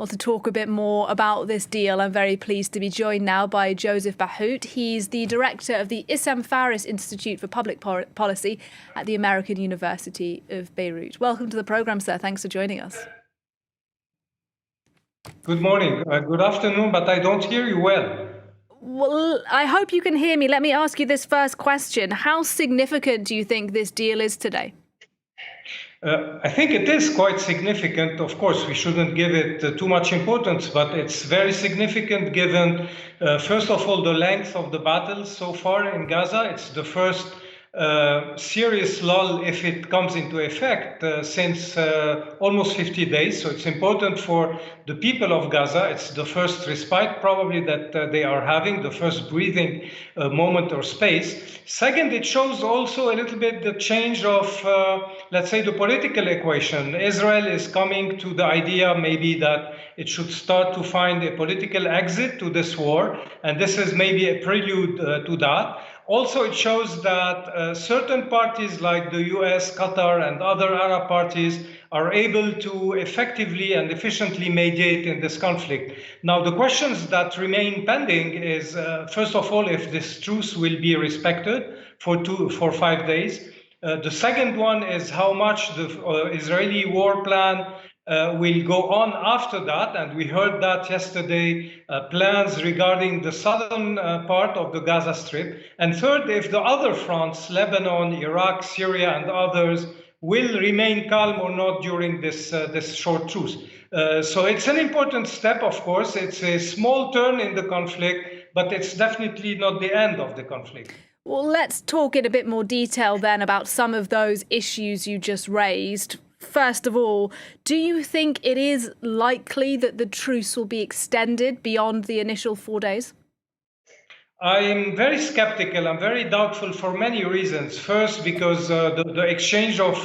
Well, to talk a bit more about this deal, I'm very pleased to be joined now by Joseph Bahout. He's the director of the Issam Faris Institute for Public Policy at the American University of Beirut. Welcome to the programme, sir. Thanks for joining us. Good morning. Good afternoon, but I don't hear you well. Well, I hope you can hear me. Let me ask you this first question. How significant do you think this deal is today? I think it is quite significant. Of course, we shouldn't give it too much importance, but it's very significant given, first of all, the length of the battle so far in Gaza. It's the first serious lull, if it comes into effect, since almost 50 days. So it's important for the people of Gaza. It's the first respite probably that they are having, the first breathing moment or space. Second, it shows also a little bit the change of, let's say, the political equation. Israel is coming to the idea maybe that it should start to find a political exit to this war, and this is maybe a prelude to that. Also, it shows that certain parties like the US, Qatar, and other Arab parties are able to effectively and efficiently mediate in this conflict. Now, the questions that remain pending is, first of all, if this truce will be respected for 5 days. The second one is how much the Israeli war plan will go on after that, and we heard that yesterday, plans regarding the southern part of the Gaza Strip. And third, if the other fronts, Lebanon, Iraq, Syria, and others, will remain calm or not during this short truce. So it's an important step, of course. It's a small turn in the conflict, but it's definitely not the end of the conflict. Well, let's talk in a bit more detail then about some of those issues you just raised. First of all, do you think it is likely that the truce will be extended beyond the initial 4 days? I'm very skeptical. I'm very doubtful for many reasons. First, because the exchange of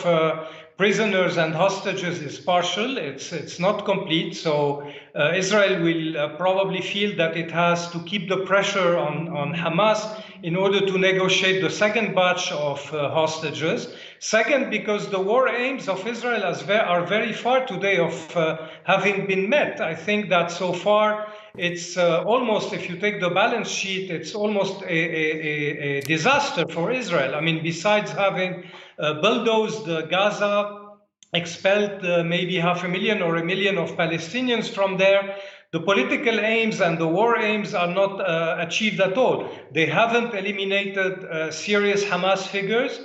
prisoners and hostages is partial. It's not complete. So Israel will probably feel that it has to keep the pressure on Hamas in order to negotiate the second batch of hostages. Second, because the war aims of Israel are very far today of having been met. I think that so far it's almost, if you take the balance sheet, it's almost a disaster for Israel. I mean, besides having bulldozed Gaza, expelled maybe 500,000 or 1 million of Palestinians from there, the political aims and the war aims are not achieved at all. They haven't eliminated serious Hamas figures.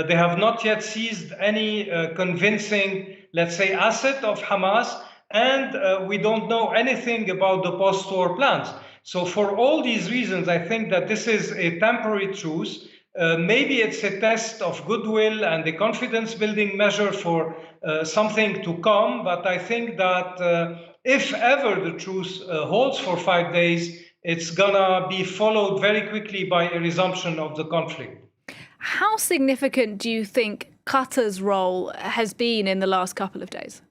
They have not yet seized any convincing, let's say, asset of Hamas. And we don't know anything about the post-war plans. So for all these reasons, I think that this is a temporary truce. Maybe it's a test of goodwill and a confidence-building measure for something to come. But I think that if ever the truce holds for 5 days, it's gonna be followed very quickly by a resumption of the conflict. How significant do you think Qatar's role has been in the last couple of days?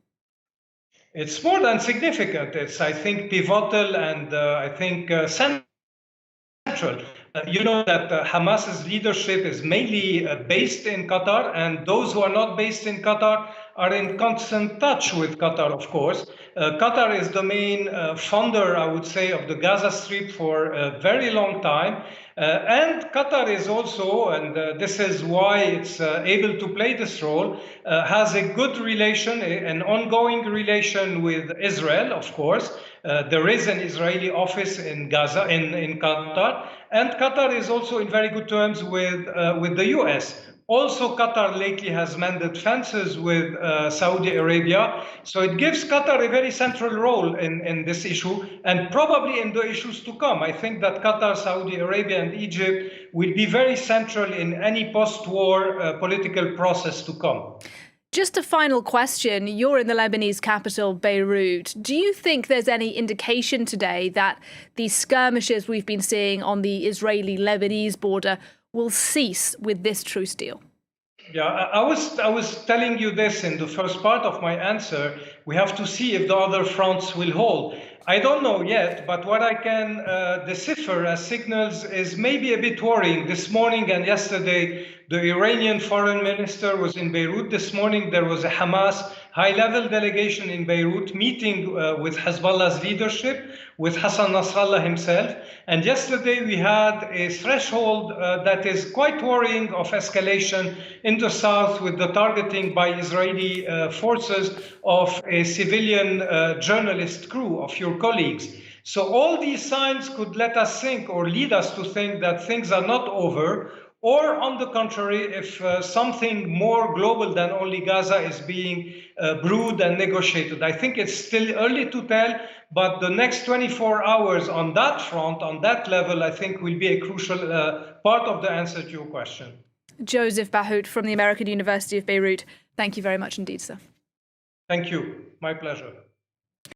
It's more than significant. It's, I think, pivotal and I think central. You know that Hamas's leadership is mainly based in Qatar, and those who are not based in Qatar are in constant touch with Qatar, of course. Qatar is the main funder, I would say, of the Gaza Strip for a very long time. And Qatar is also, and this is why it's able to play this role, has a good relation, an ongoing relation with Israel, of course. There is an Israeli office in Gaza, in Qatar, and Qatar is also in very good terms with the US. Also, Qatar lately has mended fences with Saudi Arabia. So it gives Qatar a very central role in this issue and probably in the issues to come. I think that Qatar, Saudi Arabia, and Egypt will be very central in any post-war political process to come. Just a final question. You're in the Lebanese capital, Beirut. Do you think there's any indication today that the skirmishes we've been seeing on the Israeli-Lebanese border will cease with this truce deal? Yeah, I was telling you this in the first part of my answer. We have to see if the other fronts will hold. I don't know yet, but what I can decipher as signals is maybe a bit worrying. This morning and yesterday, the Iranian foreign minister was in Beirut. This morning, there was a Hamas high-level delegation in Beirut meeting with Hezbollah's leadership, with Hassan Nasrallah himself. And yesterday we had a threshold that is quite worrying of escalation in the south with the targeting by Israeli forces of a civilian journalist crew of your colleagues. So all these signs could let us think or lead us to think that things are not over, or on the contrary, if something more global than only Gaza is being brewed and negotiated. I think it's still early to tell, but the next 24 hours on that front, on that level, I think will be a crucial part of the answer to your question. Joseph Bahout from the American University of Beirut, thank you very much indeed, sir. Thank you. My pleasure.